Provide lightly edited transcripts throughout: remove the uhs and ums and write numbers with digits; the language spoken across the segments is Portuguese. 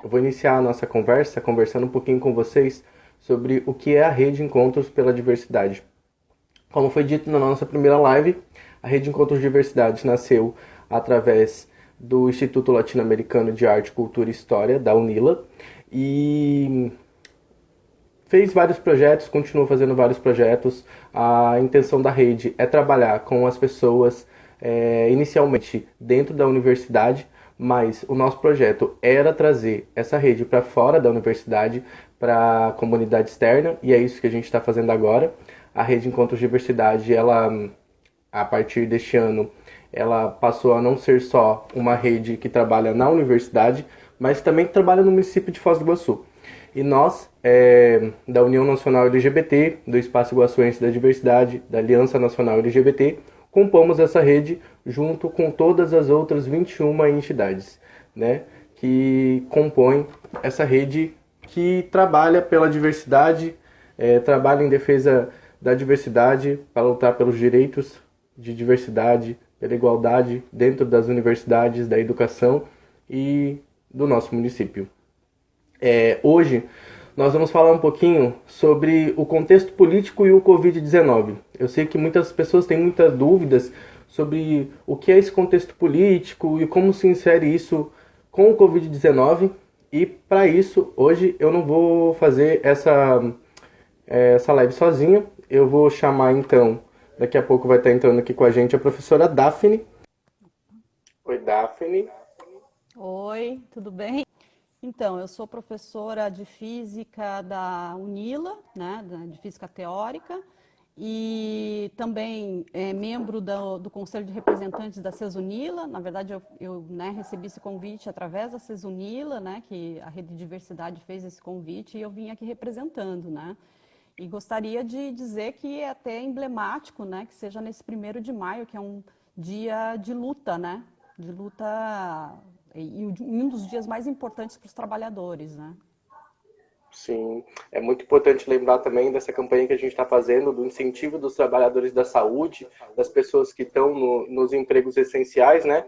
Eu vou iniciar a nossa conversa conversando um pouquinho com vocês sobre o que é a Rede Encontros pela Diversidade. Como foi dito na nossa primeira live, a Rede Encontros Diversidade nasceu através do Instituto Latino-Americano de Arte, Cultura e História, da UNILA, e fez vários projetos, continua fazendo vários projetos. A intenção da rede é trabalhar com as pessoas inicialmente dentro da universidade, mas o nosso projeto era trazer essa rede para fora da universidade, para a comunidade externa, e é isso que a gente está fazendo agora. A Rede Encontros Diversidade, ela, a partir deste ano, ela passou a não ser só uma rede que trabalha na universidade, mas também que trabalha no município de Foz do Iguaçu. E nós, da União Nacional LGBT, do Espaço Iguaçuense da Diversidade, da Aliança Nacional LGBT, compomos essa rede junto com todas as outras 21 entidades, né, que compõem essa rede que trabalha pela diversidade, trabalha em defesa da diversidade, para lutar pelos direitos de diversidade, pela igualdade dentro das universidades, da educação e do nosso município. Hoje nós vamos falar um pouquinho sobre o contexto político e o Covid-19. Eu sei que muitas pessoas têm muitas dúvidas sobre o que é esse contexto político e como se insere isso com o Covid-19. E para isso, hoje eu não vou fazer essa live sozinho. Eu vou chamar então, daqui a pouco vai estar entrando aqui com a gente a professora Daphne. Oi, Daphne. Oi, tudo bem? Então, eu sou professora de física da UNILA, né, de física teórica, e também membro do Conselho de Representantes da CESUNILA. Na verdade, eu recebi esse convite através da CESUNILA, né, que a Rede de Diversidade fez esse convite, e eu vim aqui representando, né? E gostaria de dizer que é até emblemático, né, que seja nesse 1º de maio, que é um dia de luta, né? De luta e um dos dias mais importantes para os trabalhadores, né? Sim, é muito importante lembrar também dessa campanha que a gente está fazendo, do incentivo dos trabalhadores da saúde, das pessoas que estão nos empregos essenciais, né?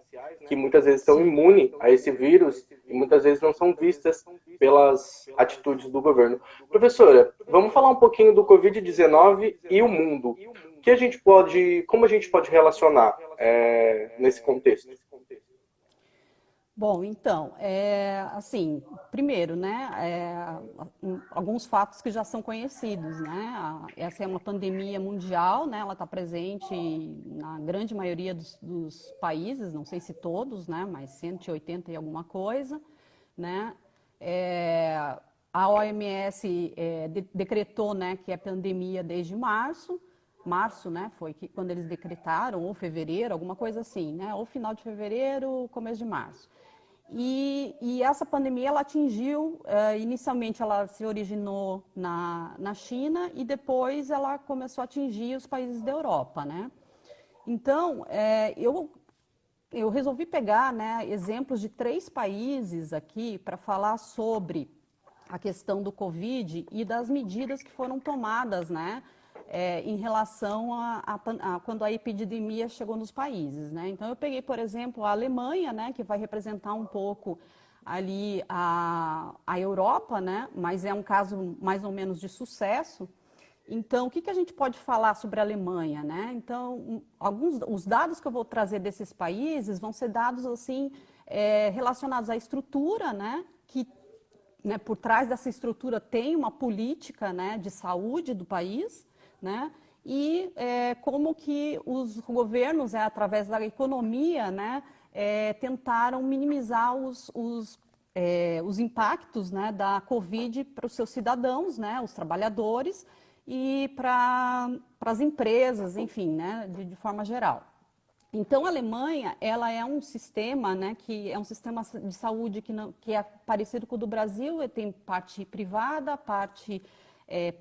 Que muitas vezes estão Sim. imunes a esse vírus e muitas vezes não são vistas pelas atitudes do governo. Professora, vamos falar um pouquinho do Covid-19 e o mundo. Como a gente pode relacionar nesse contexto? Bom, então, assim, primeiro, né, alguns fatos que já são conhecidos, né? Essa é uma pandemia mundial, né? Ela está presente na grande maioria dos países, não sei se todos, né? Mas 180 e alguma coisa, né? A OMS decretou, né, que é pandemia desde março, né, foi quando eles decretaram, ou fevereiro, alguma coisa assim, né, ou final de fevereiro, começo de março. E essa pandemia, ela atingiu, inicialmente ela se originou na China e depois ela começou a atingir os países da Europa, né. Então, eu resolvi pegar, né, exemplos de 3 países aqui para falar sobre a questão do Covid e das medidas que foram tomadas, né, em relação a quando a epidemia chegou nos países, né. Então, eu peguei, por exemplo, a Alemanha, né, que vai representar um pouco ali a Europa, né, mas é um caso mais ou menos de sucesso. Então, o que a gente pode falar sobre a Alemanha, né? Então, os dados que eu vou trazer desses países vão ser dados assim relacionados à estrutura, né? Que, né, por trás dessa estrutura tem uma política, né, de saúde do país, né? E como que os governos, através da economia, né, tentaram minimizar os impactos, né, da Covid para os seus cidadãos, né, os trabalhadores, e para as empresas, enfim, né, de forma geral. Então, a Alemanha, ela é um sistema, né, que é um sistema de saúde que é parecido com o do Brasil, tem parte privada, parte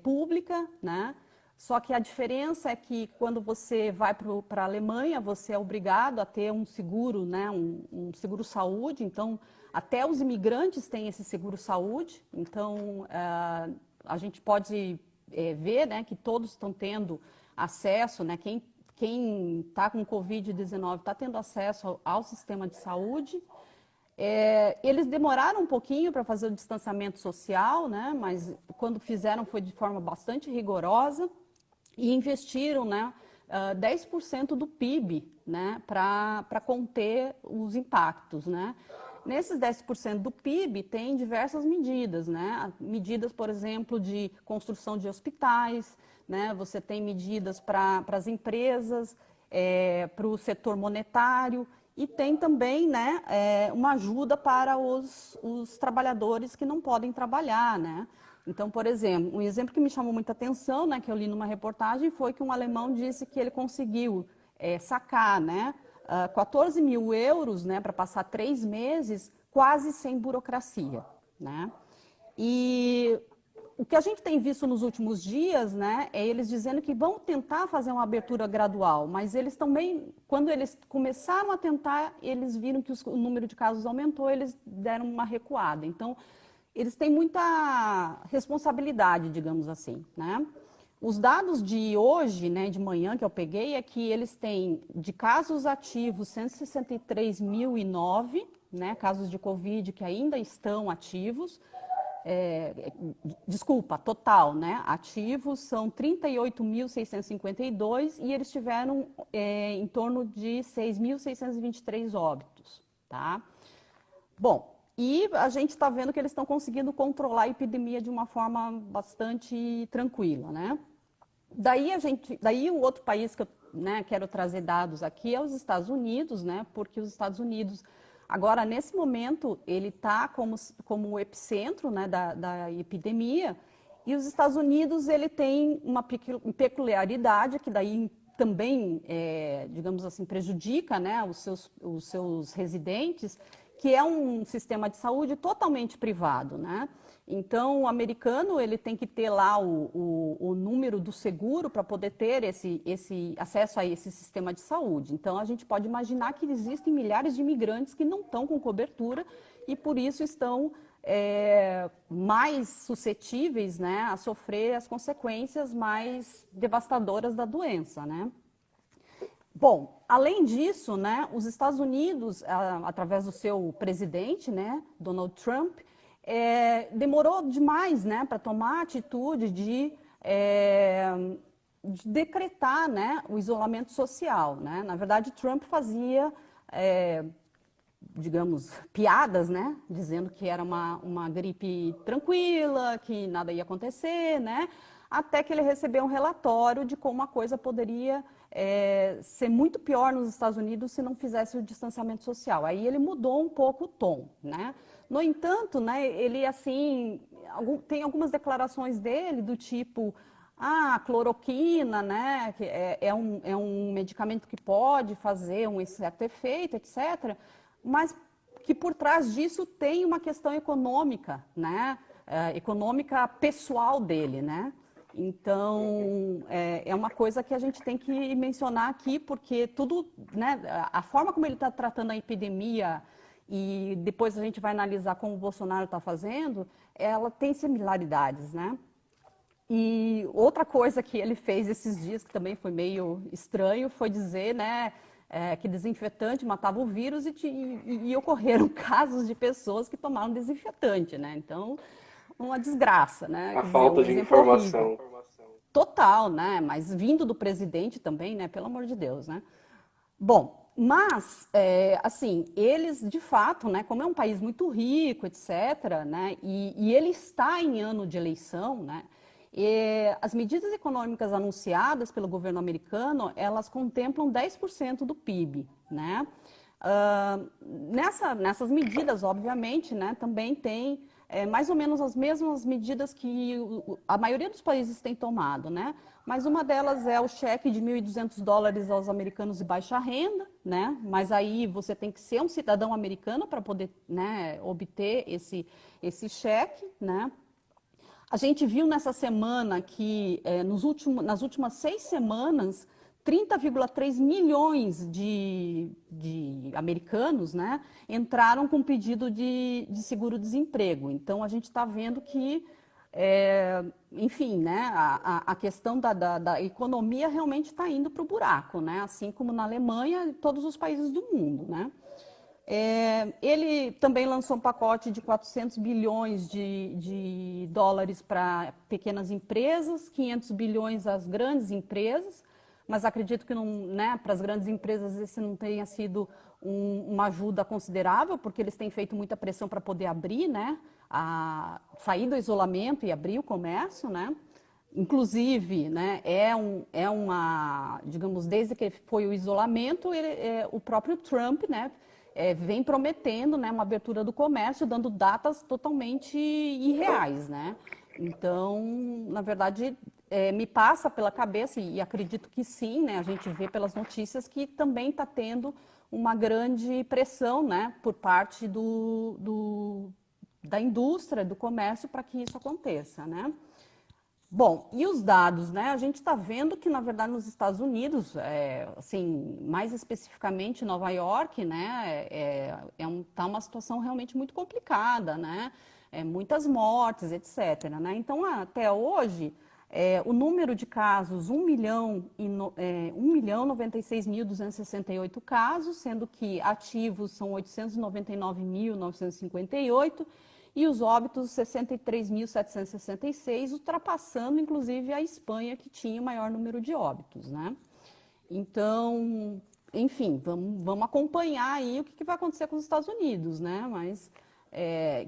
pública, né? Só que a diferença é que quando você vai para a Alemanha, você é obrigado a ter um seguro, né, um seguro saúde. Então, até os imigrantes têm esse seguro saúde. Então, a gente pode ver, né, que todos estão tendo acesso, né, quem está com Covid-19 está tendo acesso ao sistema de saúde. Eles demoraram um pouquinho para fazer o distanciamento social, né? Mas quando fizeram foi de forma bastante rigorosa e investiram, né, 10% do PIB, né, para conter os impactos, né? Nesses 10% do PIB tem diversas medidas, né? Medidas, por exemplo, de construção de hospitais, né? Você tem medidas para as empresas, para o setor monetário e tem também, né, uma ajuda para os trabalhadores que não podem trabalhar, né? Então, por exemplo, um exemplo que me chamou muita atenção, né, que eu li numa reportagem, foi que um alemão disse que ele conseguiu sacar, né, 14 mil euros, né, para passar 3 meses quase sem burocracia, né? E o que a gente tem visto nos últimos dias, né, é eles dizendo que vão tentar fazer uma abertura gradual, mas eles também, quando eles começaram a tentar, eles viram que o número de casos aumentou, eles deram uma recuada. Então, eles têm muita responsabilidade, digamos assim, né? Os dados de hoje, né, de manhã que eu peguei, é que eles têm de casos ativos 163.009, né, casos de Covid que ainda estão ativos. Desculpa, total, né, ativos são 38.652 e eles tiveram em torno de 6.623 óbitos, tá? Bom, e a gente está vendo que eles estão conseguindo controlar a epidemia de uma forma bastante tranquila, né? Daí o outro país que eu, né, quero trazer dados aqui é os Estados Unidos, né? Porque os Estados Unidos, agora nesse momento, ele está como o epicentro, né, da epidemia. E os Estados Unidos, ele tem uma peculiaridade que daí também, digamos assim, prejudica, né, os seus residentes, que é um sistema de saúde totalmente privado, né? Então, o americano, ele tem que ter lá o número do seguro para poder ter esse acesso a esse sistema de saúde. Então, a gente pode imaginar que existem milhares de imigrantes que não estão com cobertura e, por isso, estão mais suscetíveis, né, a sofrer as consequências mais devastadoras da doença, né? Bom, além disso, né, os Estados Unidos, através do seu presidente, né, Donald Trump, demorou demais, né, para tomar a atitude de decretar, né, o isolamento social, né? Na verdade, Trump fazia, digamos, piadas, né, dizendo que era uma gripe tranquila, que nada ia acontecer, né? Até que ele recebeu um relatório de como a coisa poderia ser muito pior nos Estados Unidos se não fizesse o distanciamento social. Aí ele mudou um pouco o tom, né? No entanto, né, ele, assim, tem algumas declarações dele do tipo, a cloroquina, né, que é um medicamento que pode fazer um certo efeito, etc., mas que por trás disso tem uma questão econômica, né, econômica pessoal dele, né? Então, é uma coisa que a gente tem que mencionar aqui, porque tudo, né, a forma como ele está tratando a epidemia e depois a gente vai analisar como o Bolsonaro está fazendo, ela tem similaridades, né? E outra coisa que ele fez esses dias, que também foi meio estranho, foi dizer, né, que desinfetante matava o vírus e ocorreram casos de pessoas que tomaram desinfetante, né? Então, uma desgraça, né? A Quer dizer, falta um de exemplo horrível. informação. Total, né? Mas vindo do presidente também, né? Pelo amor de Deus, né? Bom, mas, assim, eles, de fato, né? Como é um país muito rico, etc., né? E ele está em ano de eleição, né? As medidas econômicas anunciadas pelo governo americano, elas contemplam 10% do PIB, né? Nessas medidas, obviamente, né, também tem mais ou menos as mesmas medidas que a maioria dos países tem tomado, né? Mas uma delas é o cheque de $1.200 aos americanos de baixa renda, né? Mas aí você tem que ser um cidadão americano para poder, né, obter esse cheque, né? A gente viu nessa semana que nas últimas 6 semanas 30,3 milhões de americanos, né, entraram com pedido de seguro-desemprego. Então, a gente está vendo que, enfim, né, a questão da economia realmente está indo para o buraco, né, assim como na Alemanha e todos os países do mundo, né. Ele também lançou um pacote de 400 bilhões de dólares para pequenas empresas, 500 bilhões às grandes empresas, mas acredito que não, né, para as grandes empresas esse não tenha sido uma ajuda considerável, porque eles têm feito muita pressão para poder abrir, né, sair do isolamento e abrir o comércio, né? Inclusive, né, digamos, desde que foi o isolamento, o próprio Trump, né, vem prometendo, né, uma abertura do comércio, dando datas totalmente irreais, né? Então, na verdade, me passa pela cabeça, e acredito que sim, né, a gente vê pelas notícias que também está tendo uma grande pressão, né, por parte da indústria, do comércio, para que isso aconteça, né? Bom, e os dados, né? A gente está vendo que, na verdade, nos Estados Unidos, assim, mais especificamente em Nova York, né, tá uma situação realmente muito complicada, né? Muitas mortes, etc., né? Então, até hoje, o número de casos, 1.096.268 casos, sendo que ativos são 899.958, e os óbitos 63.766, ultrapassando inclusive a Espanha, que tinha o maior número de óbitos, né? Então, enfim, vamos acompanhar aí o que vai acontecer com os Estados Unidos, né? Mas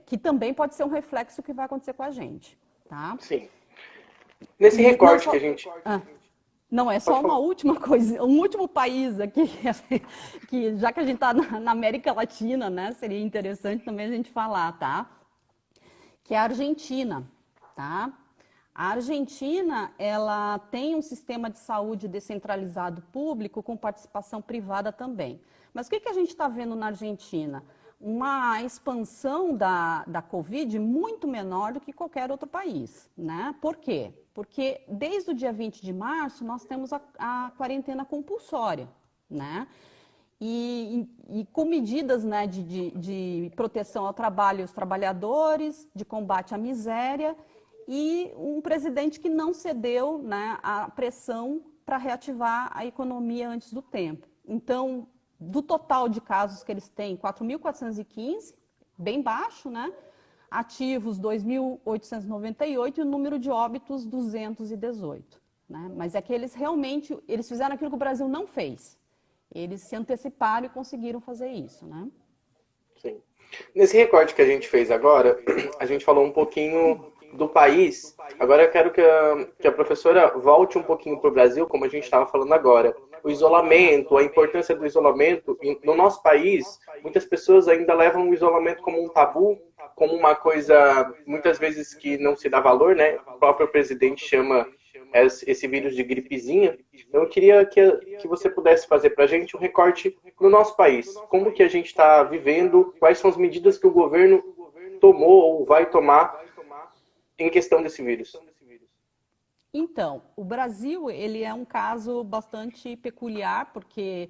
que também pode ser um reflexo do que vai acontecer com a gente, tá? Sim. Nesse recorte que a gente... Não, é só uma última coisa, um último país aqui, que já que a gente está na América Latina, né, seria interessante também a gente falar, tá? Que é a Argentina, tá? A Argentina, ela tem um sistema de saúde descentralizado público com participação privada também. Mas o que a gente está vendo na Argentina? Uma expansão da Covid muito menor do que qualquer outro país, né? Por quê? Porque desde o dia 20 de março nós temos a quarentena compulsória, né? E com medidas, né, de proteção ao trabalho e aos trabalhadores, de combate à miséria, e um presidente que não cedeu, né, à pressão para reativar a economia antes do tempo. Então, do total de casos que eles têm, 4.415, bem baixo, né? Ativos 2.898 e o número de óbitos 218, né? Mas é que eles realmente, eles fizeram aquilo que o Brasil não fez. Eles se anteciparam e conseguiram fazer isso, né? Sim. Nesse recorte que a gente fez agora, a gente falou um pouquinho do país. Agora eu quero que a professora volte um pouquinho para o Brasil, como a gente estava falando agora. O isolamento, a importância do isolamento. No nosso país, muitas pessoas ainda levam o isolamento como um tabu, como uma coisa, muitas vezes, que não se dá valor, né? O próprio presidente chama esse vírus de gripezinha. Então, eu queria que você pudesse fazer para a gente um recorte no nosso país. Como que a gente está vivendo, quais são as medidas que o governo tomou ou vai tomar em questão desse vírus. Então, o Brasil, ele é um caso bastante peculiar, porque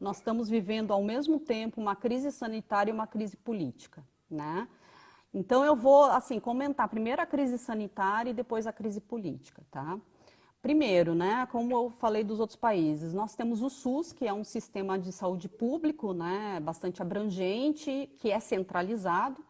nós estamos vivendo ao mesmo tempo uma crise sanitária e uma crise política, né? Então, eu vou, assim, comentar primeiro a crise sanitária e depois a crise política, tá? Primeiro, né, como eu falei dos outros países, nós temos o SUS, que é um sistema de saúde público, né, bastante abrangente, que é centralizado,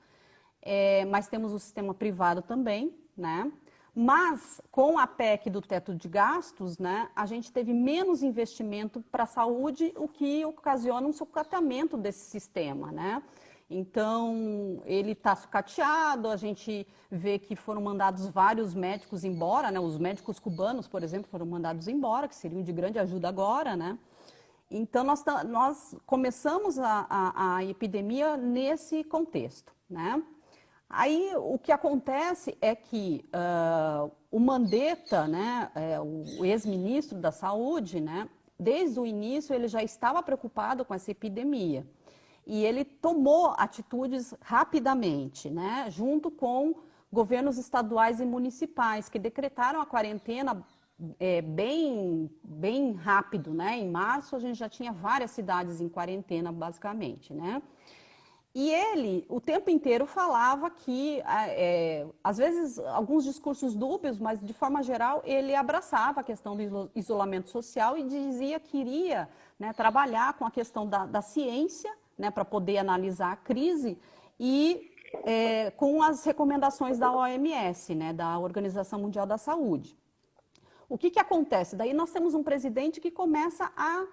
mas temos o sistema privado também, né? Mas com a PEC do teto de gastos, né, a gente teve menos investimento para a saúde, o que ocasiona um sucateamento desse sistema, né? Então, ele está sucateado, a gente vê que foram mandados vários médicos embora, né? Os médicos cubanos, por exemplo, foram mandados embora, que seriam de grande ajuda agora, né? Então, nós começamos a epidemia nesse contexto, né? Aí, o que acontece é que o Mandetta, né, o ex-ministro da Saúde, né, desde o início ele já estava preocupado com essa epidemia. E ele tomou atitudes rapidamente, né, junto com governos estaduais e municipais, que decretaram a quarentena bem rápido, né? Em março a gente já tinha várias cidades em quarentena, basicamente, né? E ele, o tempo inteiro, falava que, às vezes, alguns discursos dúbios, mas, de forma geral, ele abraçava a questão do isolamento social e dizia que iria, né, trabalhar com a questão da ciência, né, para poder analisar a crise e com as recomendações da OMS, né, da Organização Mundial da Saúde. O que acontece? Daí nós temos um presidente que começa a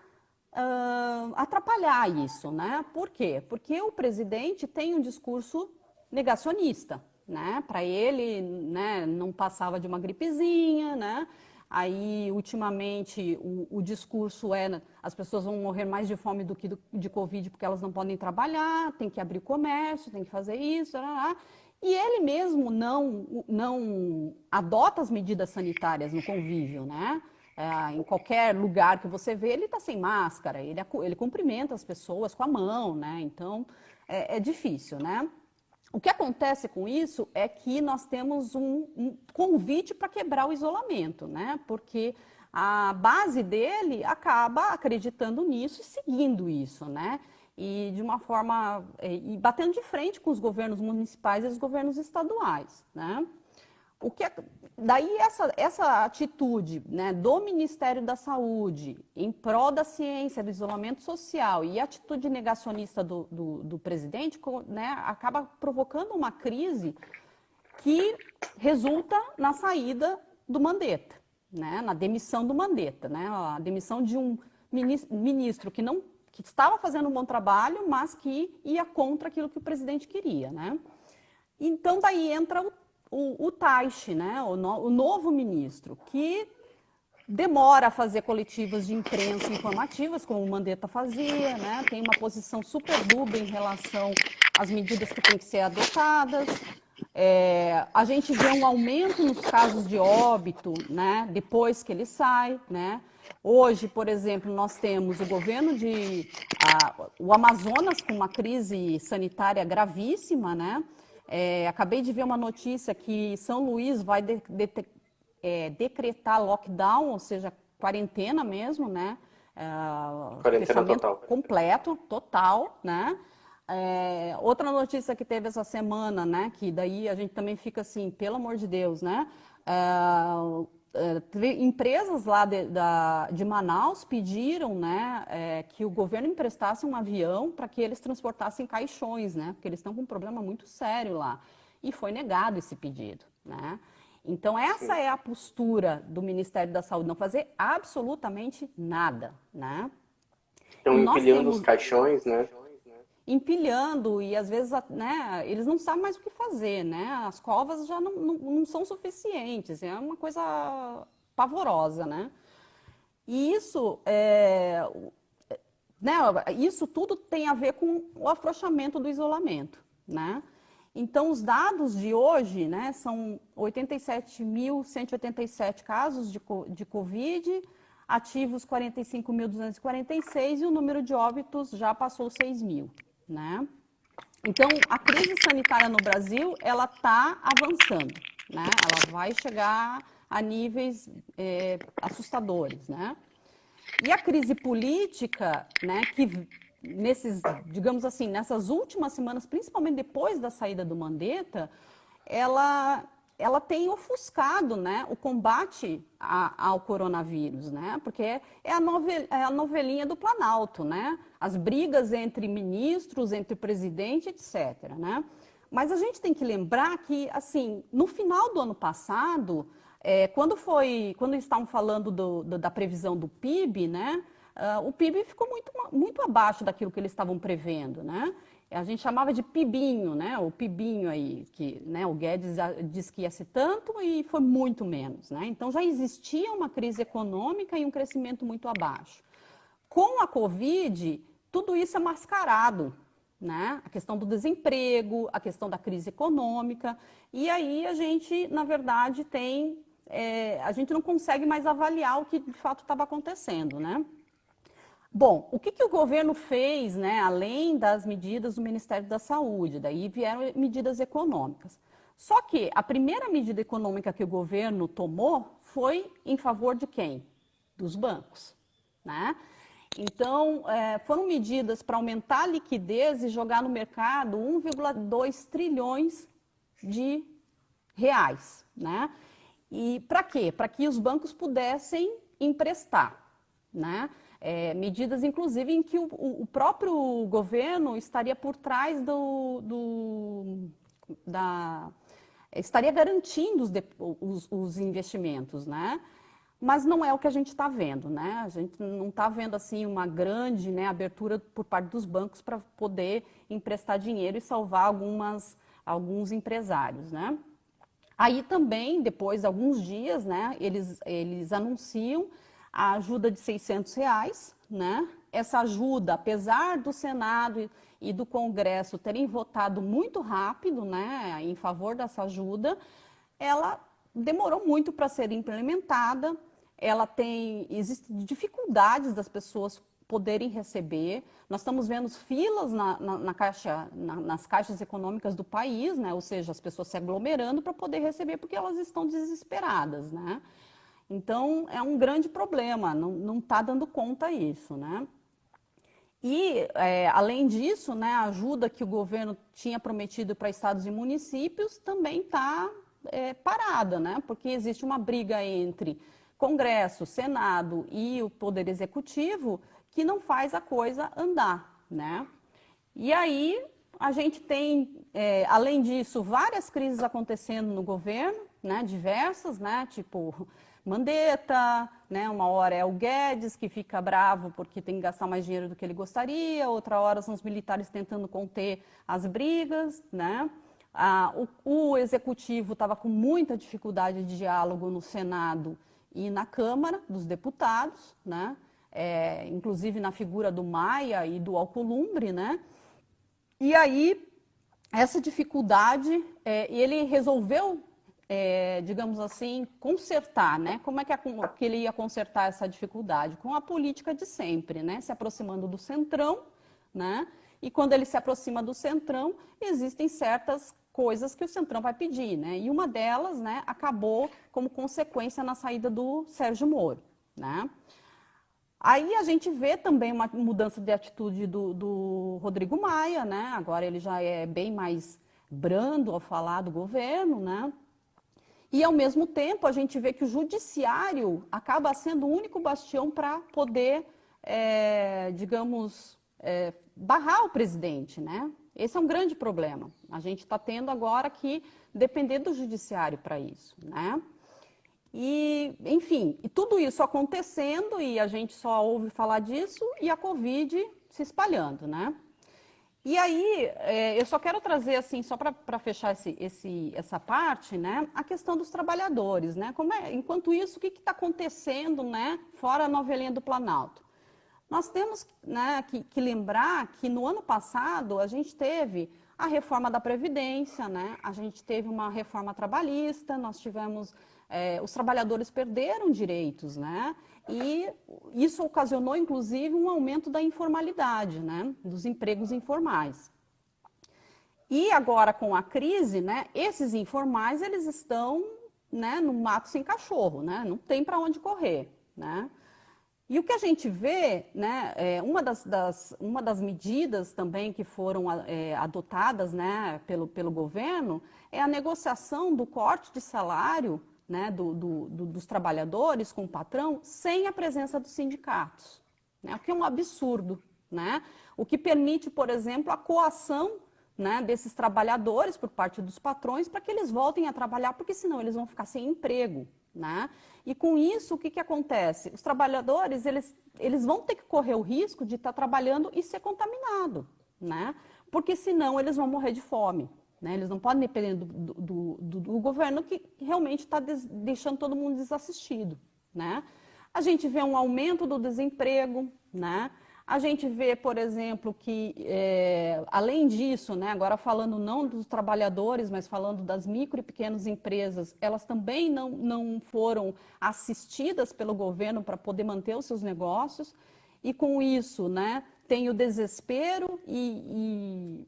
atrapalhar isso, né? Por quê? Porque o presidente tem um discurso negacionista, né? Para ele, né, não passava de uma gripezinha, né? Aí, ultimamente, o discurso as pessoas vão morrer mais de fome do que de Covid porque elas não podem trabalhar, tem que abrir comércio, tem que fazer isso, e ele mesmo não adota as medidas sanitárias no convívio, né? Em qualquer lugar que você vê, ele está sem máscara, ele cumprimenta as pessoas com a mão, né? Então, é difícil, né? O que acontece com isso é que nós temos um convite para quebrar o isolamento, né? Porque a base dele acaba acreditando nisso e seguindo isso, né? E de uma forma, e batendo de frente com os governos municipais e os governos estaduais, né? Daí essa atitude, né, do Ministério da Saúde em prol da ciência, do isolamento social e a atitude negacionista do presidente, né, acaba provocando uma crise que resulta na saída do Mandetta, né, na demissão do Mandetta, né, a demissão de um ministro que estava fazendo um bom trabalho, mas que ia contra aquilo que o presidente queria, né? Então daí entra o Taishi, né, o novo ministro, que demora a fazer coletivas de imprensa informativas, como o Mandetta fazia, né, tem uma posição super dúbia em relação às medidas que têm que ser adotadas. A gente vê um aumento nos casos de óbito, né, depois que ele sai, né. Hoje, por exemplo, nós temos o governo o Amazonas com uma crise sanitária gravíssima, né. Acabei de ver uma notícia que São Luís vai decretar lockdown, ou seja, quarentena mesmo, né? Quarentena Fechamento total. completo, total, né? Outra notícia que teve essa semana, né? Que daí a gente também fica assim, pelo amor de Deus, né? Empresas lá de Manaus pediram, né, que o governo emprestasse um avião para que eles transportassem caixões, né, porque eles estão com um problema muito sério lá. E foi negado esse pedido, né? Então, essa é a postura do Ministério da Saúde, não fazer absolutamente nada, né? Estão empilhando os caixões, né? Empilhando e às vezes, né, eles não sabem mais o que fazer, né? As covas já não são suficientes, é uma coisa pavorosa, né? E isso, né, isso tudo tem a ver com o afrouxamento do isolamento, né? Então, os dados de hoje, né, são 87.187 casos de Covid, ativos 45.246 e o número de óbitos já passou 6.000. Né? Então, a crise sanitária no Brasil, ela está avançando, né? Ela vai chegar a níveis assustadores, né? E a crise política, né, que digamos assim, nessas últimas semanas, principalmente depois da saída do Mandetta, ela tem ofuscado, né, o combate ao coronavírus, né, porque é a novelinha do Planalto, né, as brigas entre ministros, entre presidente, etc., né. Mas a gente tem que lembrar que, assim, no final do ano passado, quando estavam falando da previsão do PIB, né, o PIB ficou muito abaixo daquilo que eles estavam prevendo, né. A gente chamava de PIBinho, né? O PIBinho aí, que, né, o Guedes disse que ia ser tanto e foi muito menos, né? Então já existia uma crise econômica e um crescimento muito abaixo. Com a Covid, tudo isso é mascarado, né? A questão do desemprego, a questão da crise econômica, e aí a gente, na verdade, a gente não consegue mais avaliar o que de fato estava acontecendo, né? Bom, o que o governo fez, né, além das medidas do Ministério da Saúde? Daí vieram medidas econômicas. Só que a primeira medida econômica que o governo tomou foi em favor de quem? Dos bancos, né? Então, foram medidas para aumentar a liquidez e jogar no mercado 1,2 trilhões de reais, né? E para quê? Para que os bancos pudessem emprestar, né? medidas, inclusive, em que o próprio governo estaria por trás estaria garantindo os investimentos, né? Mas não é o que a gente está vendo, né? A gente não está vendo assim uma grande, né, abertura por parte dos bancos para poder emprestar dinheiro e salvar alguns empresários, né? Aí também, depois de alguns dias, né, eles anunciam a ajuda de R$ 600, né? Essa ajuda, apesar do Senado e do Congresso terem votado muito rápido, né, em favor dessa ajuda, ela demorou muito para ser implementada, existem dificuldades das pessoas poderem receber. Nós estamos vendo filas nas caixas econômicas do país, né? Ou seja, as pessoas se aglomerando para poder receber porque elas estão desesperadas, né? Então, é um grande problema, não está dando conta isso, né? E, além disso, né, a ajuda que o governo tinha prometido para estados e municípios também está parada, né? Porque existe uma briga entre Congresso, Senado e o Poder Executivo que não faz a coisa andar, né? E aí a gente tem, além disso, várias crises acontecendo no governo, né? Diversas, né? Tipo Mandetta, né? Uma hora é o Guedes que fica bravo porque tem que gastar mais dinheiro do que ele gostaria, outra hora são os militares tentando conter as brigas, né? O executivo estava com muita dificuldade de diálogo no Senado e na Câmara dos Deputados, né? Inclusive na figura do Maia e do Alcolumbre, né? E aí, essa dificuldade, ele resolveu, digamos assim, consertar, né? Como é que ele ia consertar essa dificuldade? Com a política de sempre, né? Se aproximando do Centrão, né? E quando ele se aproxima do Centrão, existem certas coisas que o Centrão vai pedir, né? E uma delas, né, acabou como consequência na saída do Sérgio Moro, né? Aí a gente vê também uma mudança de atitude do Rodrigo Maia, né? Agora ele já é bem mais brando ao falar do governo, né? E, ao mesmo tempo, a gente vê que o judiciário acaba sendo o único bastião para poder, digamos, barrar o presidente, né? Esse é um grande problema. A gente está tendo agora que depender do judiciário para isso, né? E, enfim, e tudo isso acontecendo e a gente só ouve falar disso e a Covid se espalhando, né? E aí, eu só quero trazer, assim, só para fechar essa parte, né, a questão dos trabalhadores, né? Enquanto isso, o que está acontecendo, né, fora a novelinha do Planalto? Nós temos, né, que lembrar que no ano passado a gente teve a reforma da Previdência, né? A gente teve uma reforma trabalhista, nós tivemos, os trabalhadores perderam direitos, né? E isso ocasionou, inclusive, um aumento da informalidade, né? Dos empregos informais. E agora, com a crise, né, esses informais, eles estão, né, no mato sem cachorro, né? Não tem para onde correr, né? E o que a gente vê, né, uma das medidas também que foram adotadas, né, pelo governo é a negociação do corte de salário, né, dos trabalhadores com o patrão sem a presença dos sindicatos, né, o que é um absurdo, né? O que permite, por exemplo, a coação, né, desses trabalhadores por parte dos patrões para que eles voltem a trabalhar, porque senão eles vão ficar sem emprego, né? E com isso, o que acontece? Os trabalhadores, eles vão ter que correr o risco de estar trabalhando e ser contaminado, né? Porque senão eles vão morrer de fome, né? Eles não podem depender do governo que realmente está deixando todo mundo desassistido, né? A gente vê um aumento do desemprego, né? A gente vê, por exemplo, que, além disso, né, agora falando não dos trabalhadores, mas falando das micro e pequenas empresas, elas também não foram assistidas pelo governo para poder manter os seus negócios. E com isso, né, tem o desespero e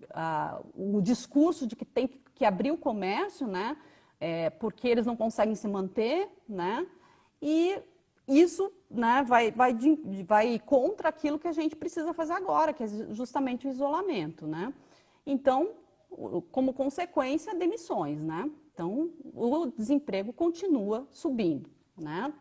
o discurso de que tem que abrir o comércio, né, porque eles não conseguem se manter, né, e isso, né, vai contra aquilo que a gente precisa fazer agora, que é justamente o isolamento, né? Então, como consequência, demissões, né? Então, o desemprego continua subindo, né?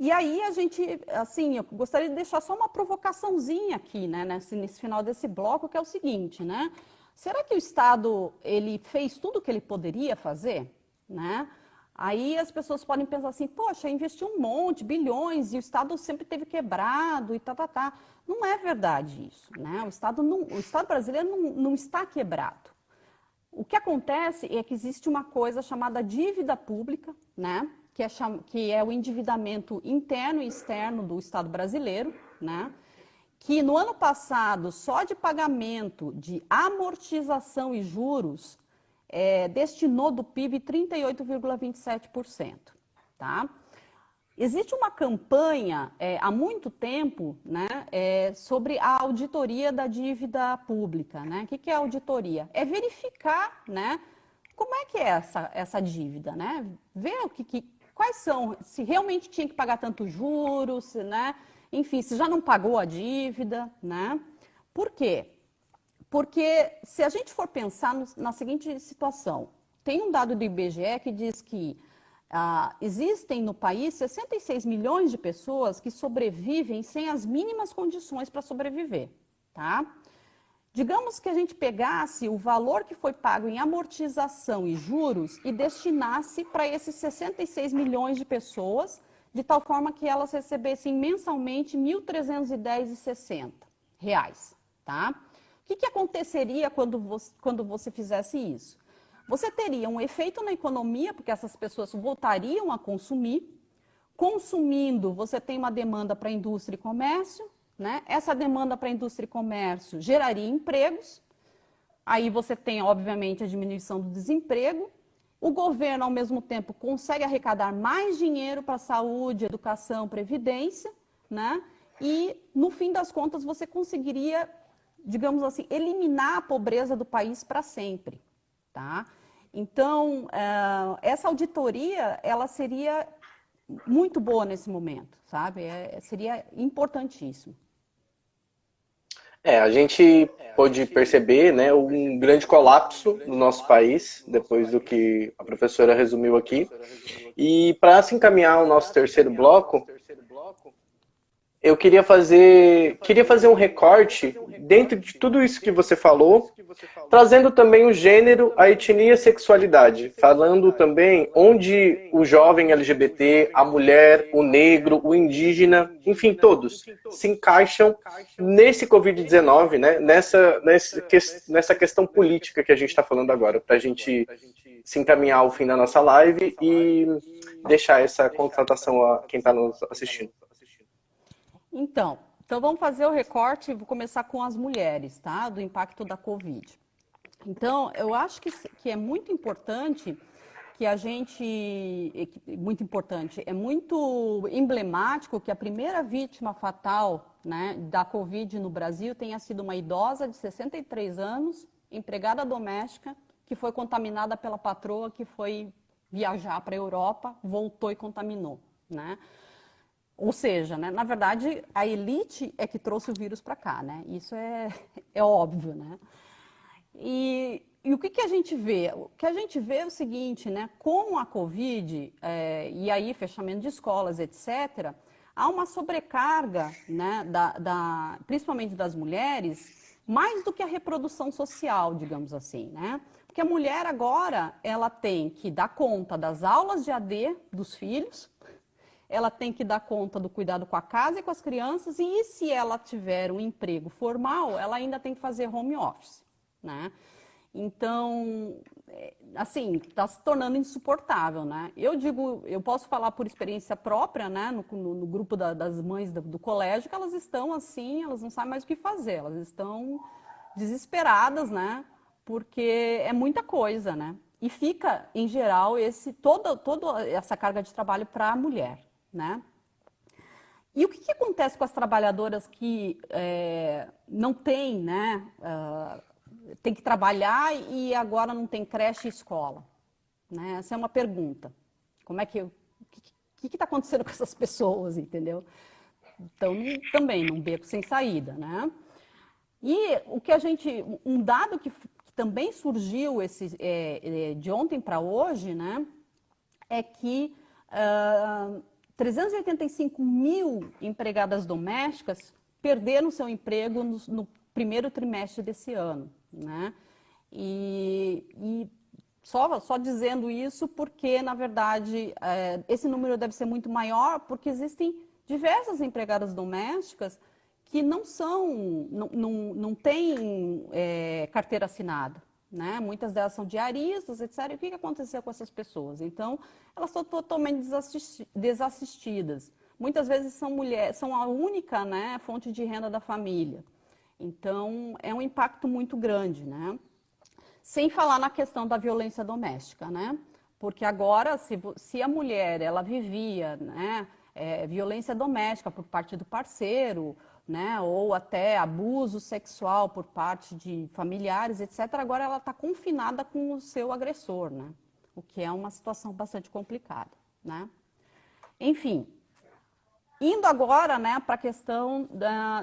E aí a gente, assim, eu gostaria de deixar só uma provocaçãozinha aqui, né, nesse final desse bloco, que é o seguinte, né? Será que o Estado, ele fez tudo o que ele poderia fazer, né? Aí as pessoas podem pensar assim, poxa, investiu um monte, bilhões, e o Estado sempre teve quebrado e tá. Não é verdade isso, né? O Estado brasileiro não está quebrado. O que acontece é que existe uma coisa chamada dívida pública, né? Que é o endividamento interno e externo do Estado brasileiro, né? Que no ano passado, só de pagamento de amortização e juros, destinou do PIB 38,27%, tá? Existe uma campanha há muito tempo, né, sobre a auditoria da dívida pública, né? O que é auditoria? É verificar, né, como é que é essa dívida, né? Ver quais são, se realmente tinha que pagar tantos juros, né? Enfim, se já não pagou a dívida, né? Por quê? Porque se a gente for pensar na seguinte situação, tem um dado do IBGE que diz que existem no país 66 milhões de pessoas que sobrevivem sem as mínimas condições para sobreviver, tá? Digamos que a gente pegasse o valor que foi pago em amortização e juros e destinasse para esses 66 milhões de pessoas, de tal forma que elas recebessem mensalmente R$ 1.310,60, tá? O que aconteceria quando você fizesse isso? Você teria um efeito na economia, porque essas pessoas voltariam a consumir. Consumindo, você tem uma demanda para indústria e comércio, né? Essa demanda para indústria e comércio geraria empregos. Aí você tem, obviamente, a diminuição do desemprego. O governo, ao mesmo tempo, consegue arrecadar mais dinheiro para saúde, educação, previdência, né? E, no fim das contas, você conseguiria, digamos assim, eliminar a pobreza do país para sempre, tá? Então, essa auditoria, ela seria muito boa nesse momento, sabe? Seria importantíssimo. A gente pôde perceber, né, um grande colapso no nosso país, depois do que a professora resumiu aqui. E para se encaminhar ao nosso terceiro bloco, eu queria fazer um recorte dentro de tudo isso que você falou, trazendo também o gênero, a etnia e a sexualidade, falando também onde o jovem LGBT, a mulher, o negro, o indígena, enfim, todos se encaixam nesse Covid-19, né? nessa questão política que a gente está falando agora, para a gente se encaminhar ao fim da nossa live e deixar essa constatação a quem está nos assistindo. Então vamos fazer o recorte, vou começar com as mulheres, tá? Do impacto da Covid. Então, eu acho que é muito importante que a gente, muito importante, é muito emblemático que a primeira vítima fatal, né, da Covid no Brasil tenha sido uma idosa de 63 anos, empregada doméstica, que foi contaminada pela patroa, que foi viajar para a Europa, voltou e contaminou, né? Ou seja, né, na verdade, a elite é que trouxe o vírus para cá, né? Isso é óbvio, né? E o que a gente vê? O que a gente vê é o seguinte, né? Com a Covid, e aí fechamento de escolas, etc., há uma sobrecarga, né, principalmente das mulheres, mais do que a reprodução social, digamos assim, né? Porque a mulher agora, ela tem que dar conta das aulas de AD dos filhos, ela tem que dar conta do cuidado com a casa e com as crianças, e se ela tiver um emprego formal, ela ainda tem que fazer home office, né? Então, assim, está se tornando insuportável, né? Eu posso falar por experiência própria, né? No grupo das mães do colégio, que elas estão assim, elas não sabem mais o que fazer, elas estão desesperadas, né? Porque é muita coisa, né? E fica, em geral, toda essa carga de trabalho para a mulher, né? E o que acontece com as trabalhadoras que não têm, né? Tem que trabalhar e agora não tem creche e escola, né? Essa é uma pergunta. Como é o que está acontecendo com essas pessoas, entendeu? Então, também num beco sem saída, né? E um dado que também surgiu de ontem para hoje, né? É que 385 mil empregadas domésticas perderam seu emprego no primeiro trimestre desse ano, né? E só dizendo isso porque, na verdade, esse número deve ser muito maior, porque existem diversas empregadas domésticas que não têm carteira assinada, né? Muitas delas são diaristas, etc. E o que aconteceu com essas pessoas? Então, elas estão totalmente desassistidas. Muitas vezes são mulheres, são a única, né, fonte de renda da família. Então, é um impacto muito grande, né? Sem falar na questão da violência doméstica, né? Porque agora, se a mulher, ela vivia, né, violência doméstica por parte do parceiro, né, ou até abuso sexual por parte de familiares, etc., agora ela está confinada com o seu agressor, né? O que é uma situação bastante complicada, né? Enfim, indo agora, né, para a questão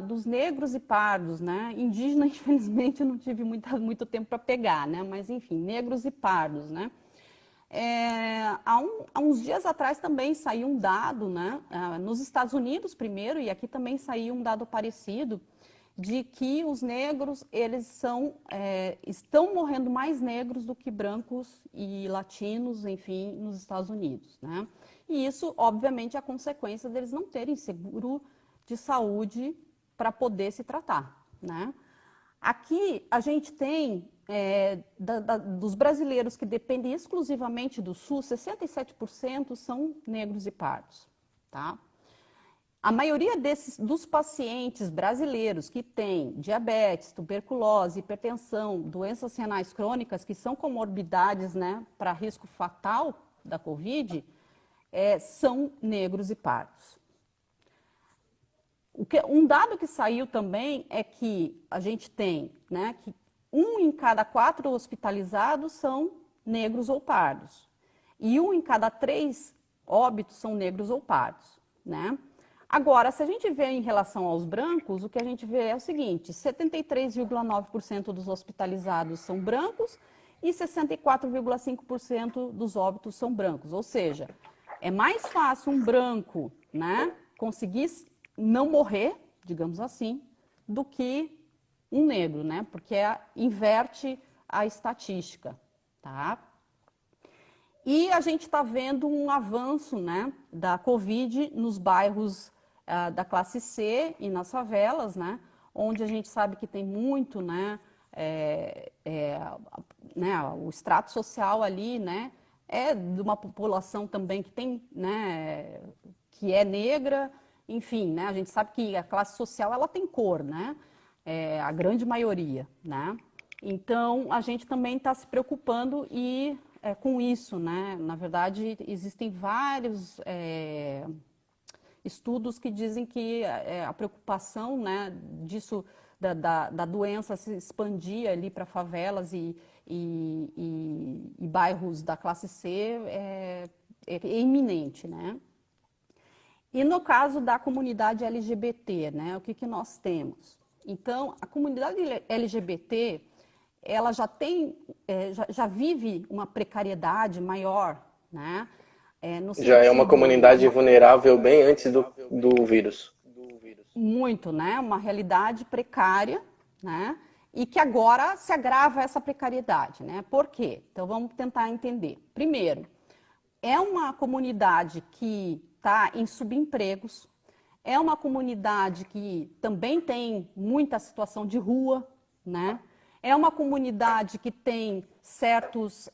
dos negros e pardos, né? Indígena, infelizmente, eu não tive muito tempo para pegar, né? Mas, enfim, negros e pardos, né? Há uns dias atrás também saiu um dado, né, nos Estados Unidos primeiro, e aqui também saiu um dado parecido, de que os negros, eles estão morrendo mais negros do que brancos e latinos, enfim, nos Estados Unidos, né? E isso, obviamente, é a consequência deles não terem seguro de saúde para poder se tratar, né? Aqui a gente tem, dos brasileiros que dependem exclusivamente do SUS, 67% são negros e pardos, tá? A maioria dos pacientes brasileiros que têm diabetes, tuberculose, hipertensão, doenças renais crônicas, que são comorbidades, né, para risco fatal da Covid, são negros e pardos. Um dado que saiu também é que a gente tem, né, que 1 em cada 4 hospitalizados são negros ou pardos. E 1 em cada 3 óbitos são negros ou pardos, né? Agora, se a gente vê em relação aos brancos, o que a gente vê é o seguinte: 73,9% dos hospitalizados são brancos e 64,5% dos óbitos são brancos. Ou seja, é mais fácil um branco, né, conseguir não morrer, digamos assim, do que um negro, né? Porque inverte a estatística, tá? E a gente está vendo um avanço, né, da Covid nos bairros da classe C e nas favelas, né? Onde a gente sabe que tem muito, né, o extrato social ali, né? É de uma população também que tem, né, que é negra. Enfim, né, a gente sabe que a classe social, ela tem cor, né? A grande maioria, né? Então, a gente também está se preocupando com isso, né? Na verdade, existem vários estudos que dizem que a preocupação, né, disso, da doença se expandir ali para favelas e bairros da classe C é iminente, né? E no caso da comunidade LGBT, né, o que nós temos? Então, a comunidade LGBT, ela já vive uma precariedade maior, né? No Já é uma sentido, comunidade vulnerável bem antes do vírus. muito, né? Uma realidade precária, né? E que agora se agrava essa precariedade, né? Por quê? Então, vamos tentar entender. Primeiro, é uma comunidade que está em subempregos, é uma comunidade que também tem muita situação de rua, né? É uma comunidade que tem certos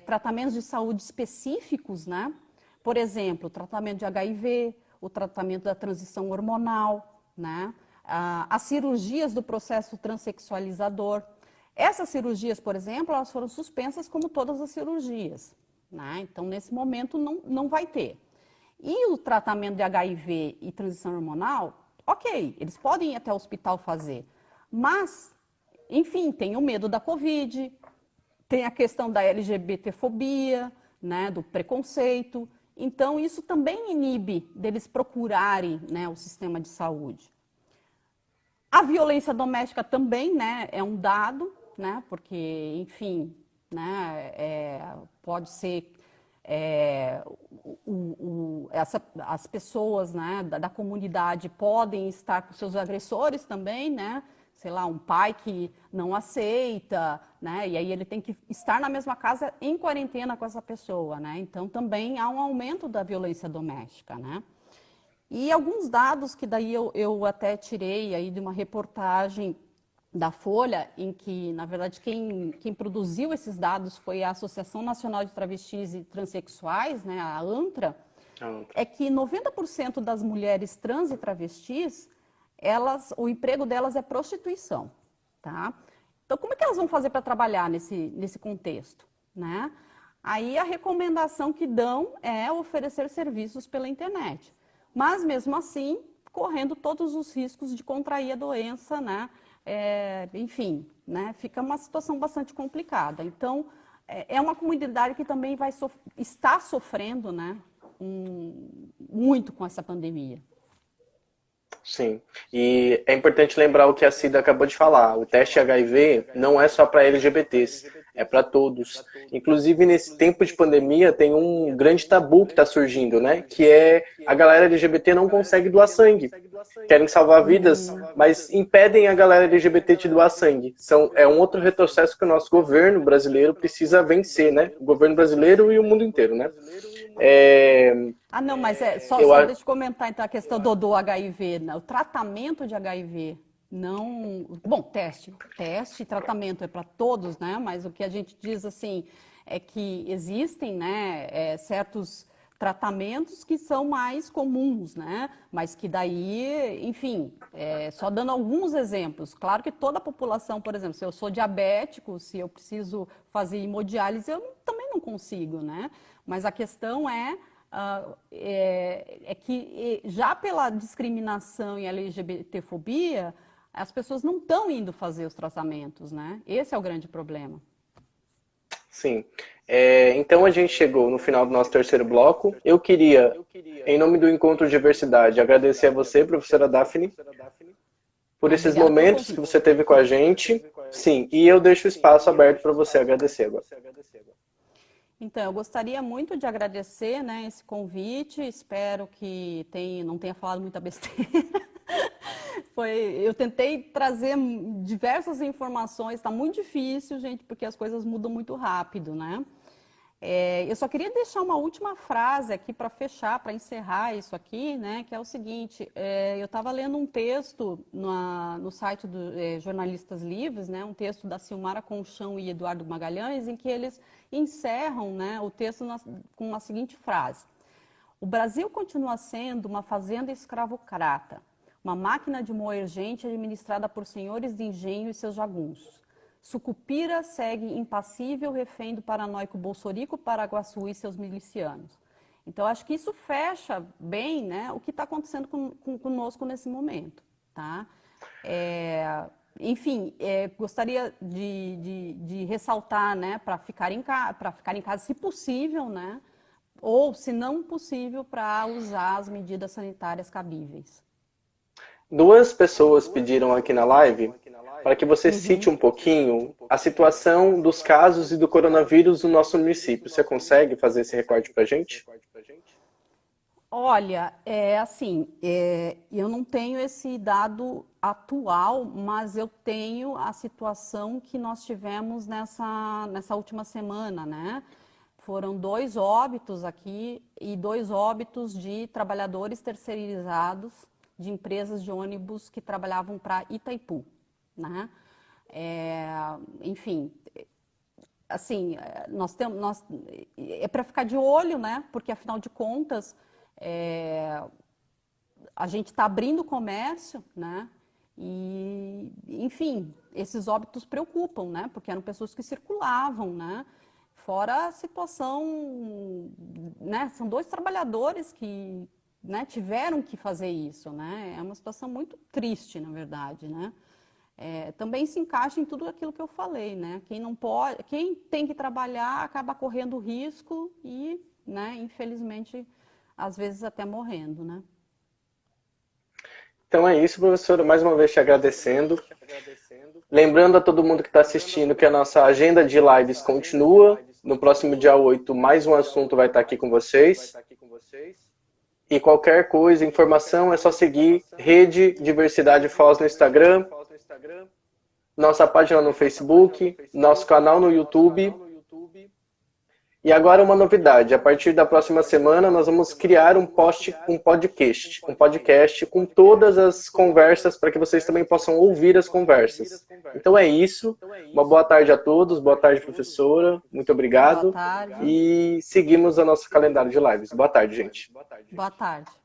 tratamentos de saúde específicos, né? Por exemplo, o tratamento de HIV, o tratamento da transição hormonal, né? As cirurgias do processo transexualizador. Essas cirurgias, por exemplo, elas foram suspensas como todas as cirurgias, né? Então, nesse momento, não vai ter. E o tratamento de HIV e transição hormonal, ok, eles podem ir até o hospital fazer, mas, enfim, tem o medo da Covid, tem a questão da LGBTfobia, né, do preconceito. Então, isso também inibe deles procurarem, né, o sistema de saúde. A violência doméstica também, né, é um dado, né, porque, enfim, né, pode ser as pessoas, né, da comunidade podem estar com seus agressores também, né? Sei lá, um pai que não aceita, né? E aí ele tem que estar na mesma casa em quarentena com essa pessoa, né? Então também há um aumento da violência doméstica, né? E alguns dados que daí eu até tirei aí de uma reportagem da Folha, em que, na verdade, quem produziu esses dados foi a Associação Nacional de Travestis e Transsexuais, né, a ANTRA, é que 90% das mulheres trans e travestis, o emprego delas é prostituição, tá? Então, como é que elas vão fazer para trabalhar nesse contexto, né? Aí a recomendação que dão é oferecer serviços pela internet. Mas, mesmo assim, correndo todos os riscos de contrair a doença, né? Enfim, né? Fica uma situação bastante complicada. Então, é uma comunidade que também está sofrendo, né? Muito com essa pandemia. Sim, e é importante lembrar o que a Cida acabou de falar. O teste HIV não é só para LGBTs, é para todos. Inclusive, nesse tempo de pandemia, tem um grande tabu que está surgindo, né? Que é a galera LGBT não consegue doar sangue. Querem salvar vidas, mas impedem a galera LGBT de doar sangue. É um outro retrocesso que o nosso governo brasileiro precisa vencer, né? O governo brasileiro e o mundo inteiro, né? Não, mas só deixa eu comentar então a questão do HIV, né? O tratamento de HIV, não... Bom, teste e tratamento é para todos, né? Mas o que a gente diz, assim, é que existem, né, certos tratamentos que são mais comuns, né? Mas que daí, enfim, só dando alguns exemplos. Claro que toda a população, por exemplo, se eu sou diabético, se eu preciso fazer hemodiálise, eu também não consigo, né? Mas a questão é que já pela discriminação e LGBTfobia, as pessoas não estão indo fazer os tratamentos, né? Esse é o grande problema. Sim. Então a gente chegou no final do nosso terceiro bloco. Eu queria, em nome do Encontro de Diversidade, agradecer a você, professora Daphne, por esses momentos que você teve com a gente. Sim, e eu deixo o espaço aberto para você agradecer agora. Então, eu gostaria muito de agradecer, né, esse convite, espero que não tenha falado muita besteira. Eu tentei trazer diversas informações, está muito difícil, gente, porque as coisas mudam muito rápido, né? Eu só queria deixar uma última frase aqui para fechar, para encerrar isso aqui, né, que é o seguinte, eu estava lendo um texto no site do Jornalistas Livres, né, um texto da Silmara Conchão e Eduardo Magalhães, em que eles encerram, né, o texto com a seguinte frase: o Brasil continua sendo uma fazenda escravocrata, uma máquina de moer gente administrada por senhores de engenho e seus jagunços. Sucupira segue impassível refém do paranoico Bolsorico, Paraguaçu e seus milicianos. Então, acho que isso fecha bem, né, o que está acontecendo conosco nesse momento, tá? Enfim, gostaria de ressaltar, né, para ficar em casa, se possível, né, ou, se não possível, para usar as medidas sanitárias cabíveis. 2 pessoas pediram aqui na live para que você cite um pouquinho a situação dos casos e do coronavírus no nosso município. Você consegue fazer esse recorte para a gente? Olha, eu não tenho esse dado atual, mas eu tenho a situação que nós tivemos nessa última semana, né? Foram 2 óbitos aqui e 2 óbitos de trabalhadores terceirizados de empresas de ônibus que trabalhavam para Itaipu, né? Enfim, assim, é para ficar de olho, né? Porque afinal de contas, a gente está abrindo o comércio, né? E, enfim, esses óbitos preocupam, né? Porque eram pessoas que circulavam, né? Fora a situação, né? São 2 trabalhadores que, né, tiveram que fazer isso, né? É uma situação muito triste, na verdade, né? Também se encaixa em tudo aquilo que eu falei, né? Quem tem que trabalhar acaba correndo risco e, né, infelizmente, às vezes até morrendo, né? Então é isso, professora. Mais uma vez te agradecendo. Lembrando a todo mundo que está assistindo que a nossa agenda de lives continua. No próximo dia 8, mais um assunto vai estar aqui com vocês. E qualquer coisa, informação, é só seguir Rede Diversidade Foz no Instagram, nossa página no Facebook, nosso canal no YouTube. E agora uma novidade, a partir da próxima semana nós vamos criar um podcast com todas as conversas para que vocês também possam ouvir as conversas. Então é isso, uma boa tarde a todos, boa tarde professora, muito obrigado. Boa tarde. E seguimos o nosso calendário de lives. Boa tarde, gente. Boa tarde.